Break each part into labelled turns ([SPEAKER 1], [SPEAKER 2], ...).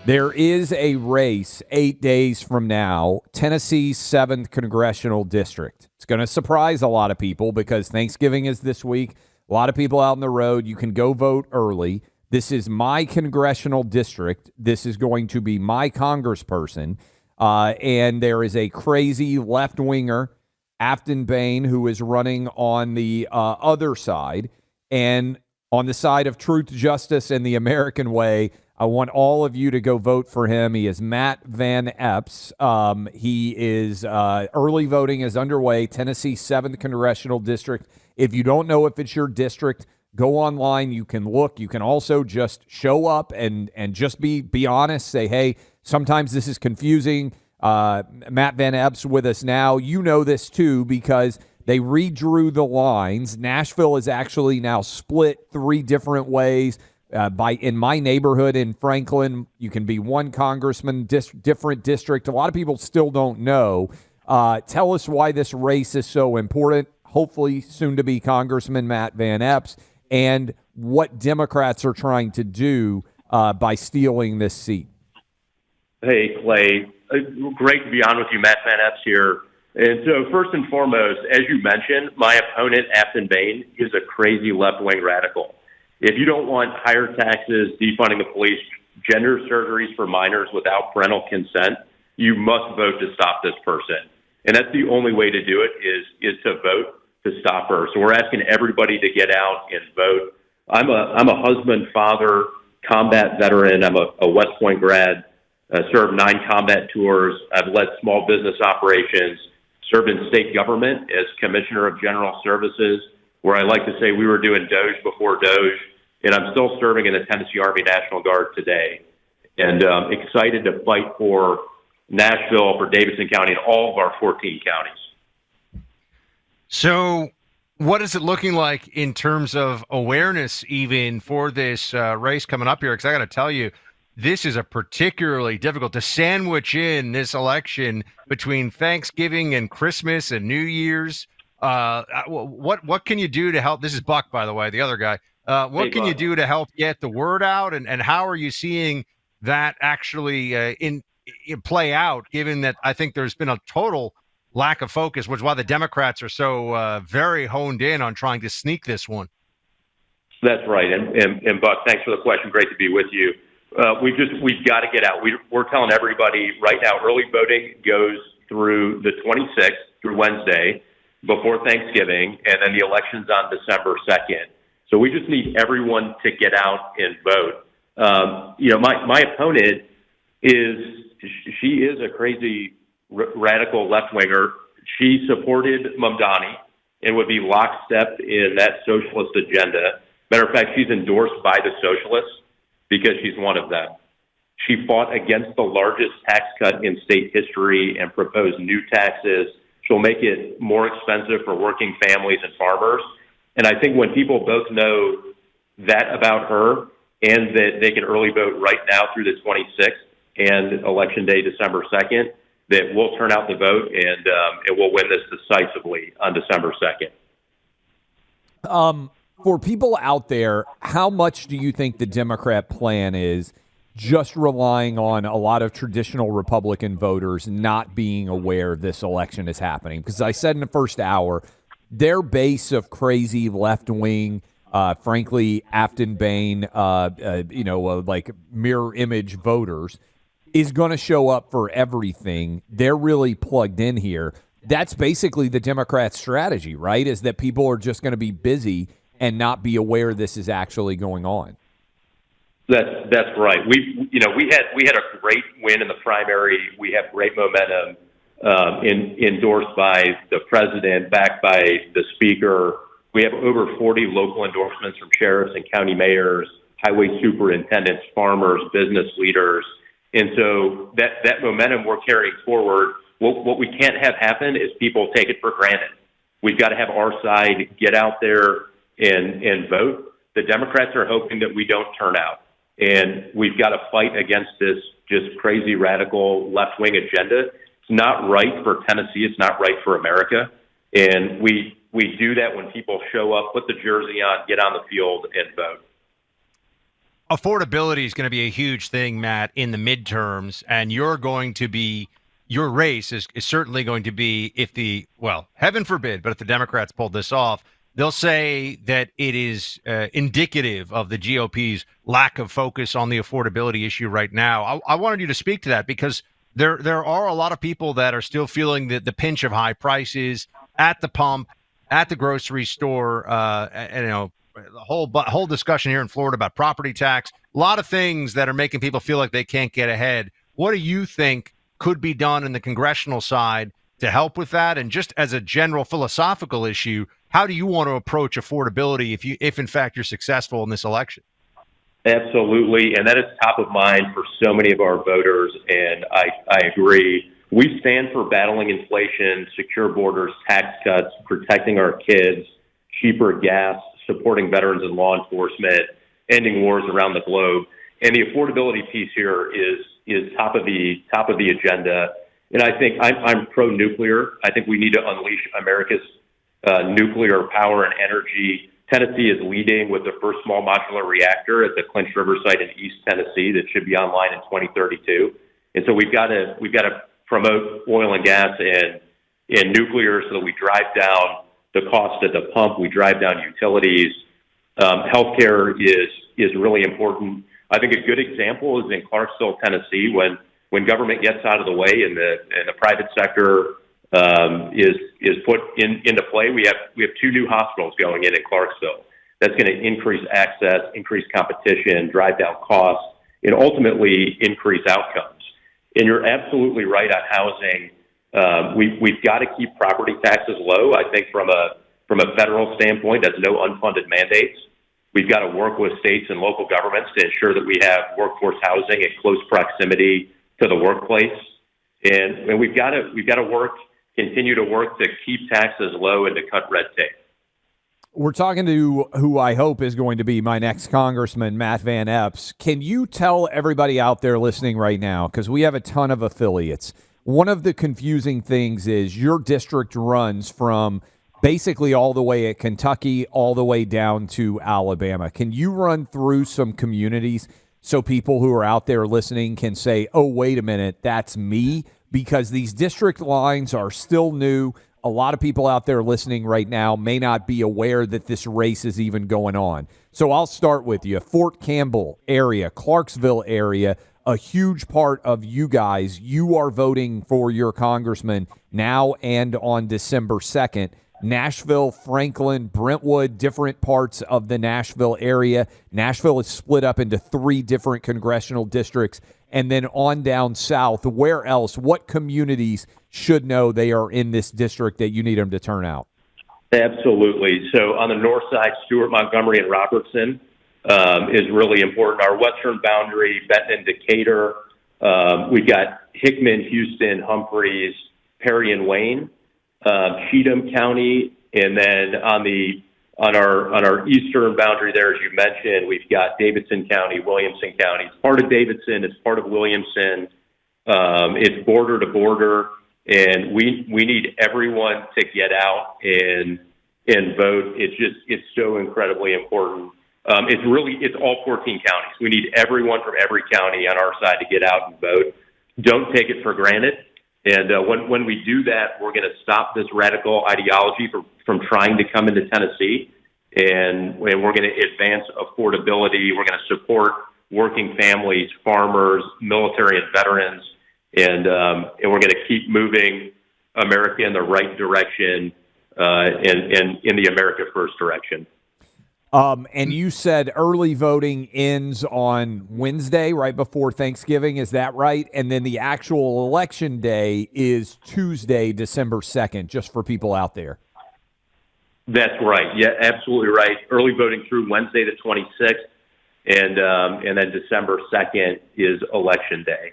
[SPEAKER 1] There is a race 8 days from now, Tennessee's 7th Congressional District. It's going to surprise a lot of people because Thanksgiving is this week. A lot of people out on the road. You can go vote early. This is my congressional district. This is going to be my congressperson. And there is a crazy left-winger, Afton Bain, who is running on the other side. And on the side of truth, justice, and the American way, I want all of you to go vote for him. He is Matt Van Epps. He is early voting is underway, Tennessee 7th Congressional District. If you don't know if it's your district, go online. You can look. You can also just show up and just be honest. Say, hey, sometimes this is confusing. Matt Van Epps with us now. You know this too because they redrew the lines. Nashville is actually now split 3 different ways. In my neighborhood in Franklin, you can be one congressman, different district. A lot of people still don't know. Tell us why this race is so important. Hopefully soon to be Congressman Matt Van Epps, and what Democrats are trying to do by stealing this seat.
[SPEAKER 2] Hey, Clay. Great to be on with you. Matt Van Epps here. And so first and foremost, as you mentioned, my opponent, Afton Bain, is a crazy left-wing radical. If you don't want higher taxes, defunding the police, gender surgeries for minors without parental consent, you must vote to stop this person. And that's the only way to do it is to vote to stop her. So we're asking everybody to get out and vote. I'm a husband, father, combat veteran. I'm a West Point grad, served 9 combat tours. I've led small business operations, served in state government as Commissioner of General Services, where I like to say we were doing Doge before Doge, and I'm still serving in the Tennessee Army National Guard today. And excited to fight for Nashville, for Davidson County, and all of our 14 counties.
[SPEAKER 3] So what is it looking like in terms of awareness even for this race coming up here? Because I got to tell you, this is a particularly difficult to sandwich in this election between Thanksgiving and Christmas and New Year's. What can you do to help? This is Buck, by the way, the other guy. What can you do to help get the word out, and how are you seeing that actually in play out, given that I think there's been a total lack of focus, which is why the Democrats are so very honed in on trying to sneak this one?
[SPEAKER 2] That's right. And Buck, thanks for the question. Great to be with you. We've got to get out. We're telling everybody right now, early voting goes through the 26th, through Wednesday, before Thanksgiving, and then the election's on December 2nd. So we just need everyone to get out and vote. My opponent she is a crazy radical left-winger. She supported Mamdani and would be lockstep in that socialist agenda. Matter of fact, she's endorsed by the socialists because she's one of them. She fought against the largest tax cut in state history and proposed new taxes. She'll make it more expensive for working families and farmers. And I think when people both know that about her and that they can early vote right now through the 26th and Election Day, December 2nd, that we'll turn out the vote and we'll win this decisively on December 2nd.
[SPEAKER 1] For people out there, how much do you think the Democrat plan is just relying on a lot of traditional Republican voters not being aware this election is happening? Because I said in the first hour, their base of crazy left-wing, frankly, Afton Bain, like mirror image voters is going to show up for everything. They're really plugged in here. That's basically the Democrat strategy, right? Is that people are just going to be busy and not be aware this is actually going on.
[SPEAKER 2] That's right. We had a great win in the primary. We have great momentum, endorsed by the president, backed by the speaker. We have over 40 local endorsements from sheriffs and county mayors, highway superintendents, farmers, business leaders. And so that momentum we're carrying forward. What we can't have happen is people take it for granted. We've got to have our side get out there and vote. The Democrats are hoping that we don't turn out. And we've got to fight against this just crazy radical left-wing agenda. It's not right for Tennessee. It's not right for America. And we do that when people show up, put the jersey on, get on the field, and vote.
[SPEAKER 3] affordability is going to be a huge thing, Matt, in the midterms, and your race is certainly going to be, heaven forbid, but if the Democrats pulled this off, they'll say that it is indicative of the GOP's lack of focus on the affordability issue right now. I wanted you to speak to that because there are a lot of people that are still feeling the pinch of high prices at the pump, at the grocery store, and the whole discussion here in Florida about property tax, a lot of things that are making people feel like they can't get ahead. What do you think could be done in the congressional side to help with that? And just as a general philosophical issue, how do you want to approach affordability if in fact you're successful in this election?
[SPEAKER 2] Absolutely, and that is top of mind for so many of our voters, and I agree. We stand for battling inflation, secure borders, tax cuts, protecting our kids, cheaper gas, supporting veterans and law enforcement, ending wars around the globe. And the affordability piece here is top of the agenda. And I think I'm pro-nuclear. I think we need to unleash America's nuclear power and energy. Tennessee is leading with the first small modular reactor at the Clinch River site in East Tennessee that should be online in 2032. And so we've got to promote oil and gas and nuclear so that we drive down the cost at the pump, we drive down utilities. Healthcare is really important. I think a good example is in Clarksville, Tennessee, when government gets out of the way and the private sector is put into play. We have two new hospitals going in Clarksville. That's going to increase access, increase competition, drive down costs, and ultimately increase outcomes. And you're absolutely right on housing. We've got to keep property taxes low. I think from a federal standpoint, that's no unfunded mandates. We've got to work with states and local governments to ensure that we have workforce housing in close proximity to the workplace. And we've got to continue to work to keep taxes low and to cut red tape.
[SPEAKER 1] We're talking to who I hope is going to be my next congressman, Matt Van Epps. Can you tell everybody out there listening right now, because we have a ton of affiliates, one of the confusing things is your district runs from basically all the way at Kentucky all the way down to Alabama. Can you run through some communities so people who are out there listening can say, oh, wait a minute, that's me? Because these district lines are still new. A lot of people out there listening right now may not be aware that this race is even going on. So I'll start with you. Fort Campbell area, Clarksville area, a huge part of you guys. You are voting for your congressman now and on December 2nd. Nashville, Franklin, Brentwood, different parts of the Nashville area. Nashville is split up into 3 different congressional districts. And then on down south, where else? What communities should know they are in this district that you need them to turn out?
[SPEAKER 2] Absolutely. So on the north side, Stewart, Montgomery, and Robertson is really important. Our western boundary, Benton and Decatur. We've got Hickman, Houston, Humphreys, Perry, and Wayne. Cheatham County, and then on our eastern boundary there, as you mentioned, we've got Davidson County, Williamson County. It's part of Davidson, it's part of Williamson. It's border to border, and we need everyone to get out and vote. It's so incredibly important. It's all 14 counties. We need everyone from every county on our side to get out and vote. Don't take it for granted. And when we do that, we're going to stop this radical ideology from trying to come into Tennessee, and we're going to advance affordability. We're going to support working families, farmers, military and veterans, and we're going to keep moving America in the right direction and in the America First direction.
[SPEAKER 1] And you said early voting ends on Wednesday, right before Thanksgiving. Is that right? And then the actual election day is Tuesday, December 2nd, just for people out there.
[SPEAKER 2] That's right. Yeah, absolutely right. Early voting through Wednesday the 26th, and then December 2nd is election day.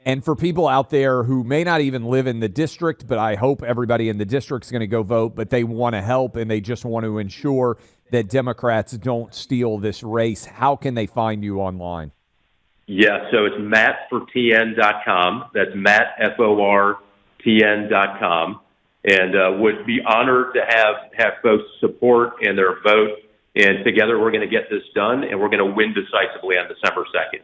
[SPEAKER 1] And for people out there who may not even live in the district, but I hope everybody in the district is going to go vote, but they want to help and they just want to ensure that Democrats don't steal this race, how can they find you online?
[SPEAKER 2] Yeah, so it's mattfortn.com. That's Matt, FORTN.com. And would be honored to have folks support and their vote And together we're going to get this done, and we're going to win decisively on December 2nd.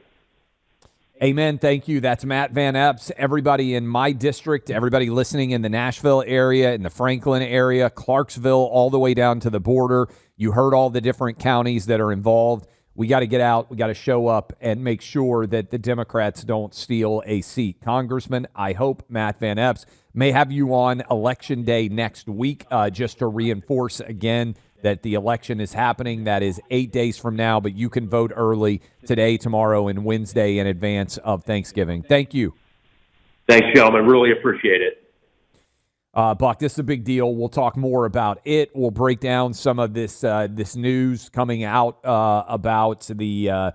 [SPEAKER 1] Amen. Thank you. That's Matt Van Epps. Everybody in my district, everybody listening in the Nashville area, in the Franklin area, Clarksville, all the way down to the border. You heard all the different counties that are involved. We got to get out. We got to show up and make sure that the Democrats don't steal a seat. Congressman, I hope Matt Van Epps may have you on Election Day next week just to reinforce again that the election is happening. That is 8 days from now, but you can vote early today, tomorrow, and Wednesday in advance of Thanksgiving. Thank you.
[SPEAKER 2] Thanks, gentlemen. Really appreciate it.
[SPEAKER 1] Buck, this is a big deal. We'll talk more about it. We'll break down some of this news coming out about the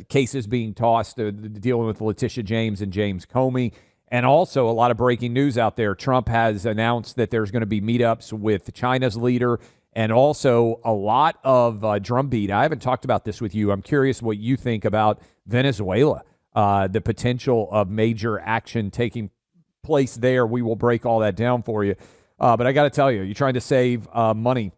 [SPEAKER 1] cases being tossed, dealing with Letitia James and James Comey. And also a lot of breaking news out there. Trump has announced that there's going to be meetups with China's leader, and also a lot of drumbeat. I haven't talked about this with you. I'm curious what you think about Venezuela, the potential of major action taking place there. We will break all that down for you. But I got to tell you, you're trying to save money.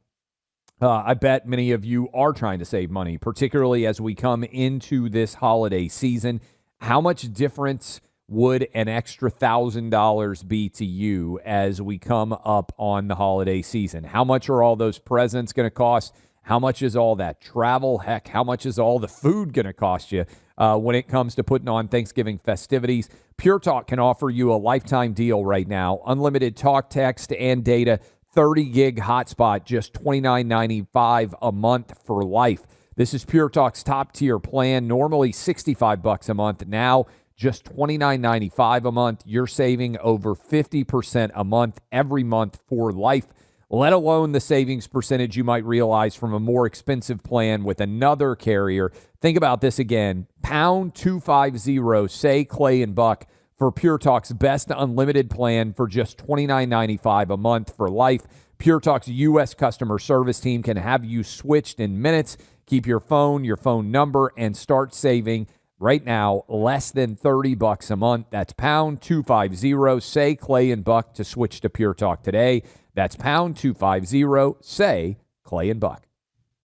[SPEAKER 1] I bet many of you are trying to save money, particularly as we come into this holiday season. How much difference would an extra $1,000 be to you as we come up on the holiday season? How much are all those presents going to cost? How much is all that travel? Heck, how much is all the food going to cost you when it comes to putting on Thanksgiving festivities? Pure Talk can offer you a lifetime deal right now. Unlimited talk, text, and data, 30-gig hotspot, just $29.95 a month for life. This is Pure Talk's top-tier plan, normally $65 a month. Now, just $29.95 a month. You're saving over 50% a month every month for life, let alone the savings percentage you might realize from a more expensive plan with another carrier. Think about this again. Pound 250, say Clay and Buck, for Pure Talk's best unlimited plan for just $29.95 a month for life. Pure Talk's U.S. customer service team can have you switched in minutes. Keep your phone number, and start saving right now, less than $30 a month. That's pound 250, say Clay and Buck to switch to Pure Talk today. That's pound 250, say Clay and Buck.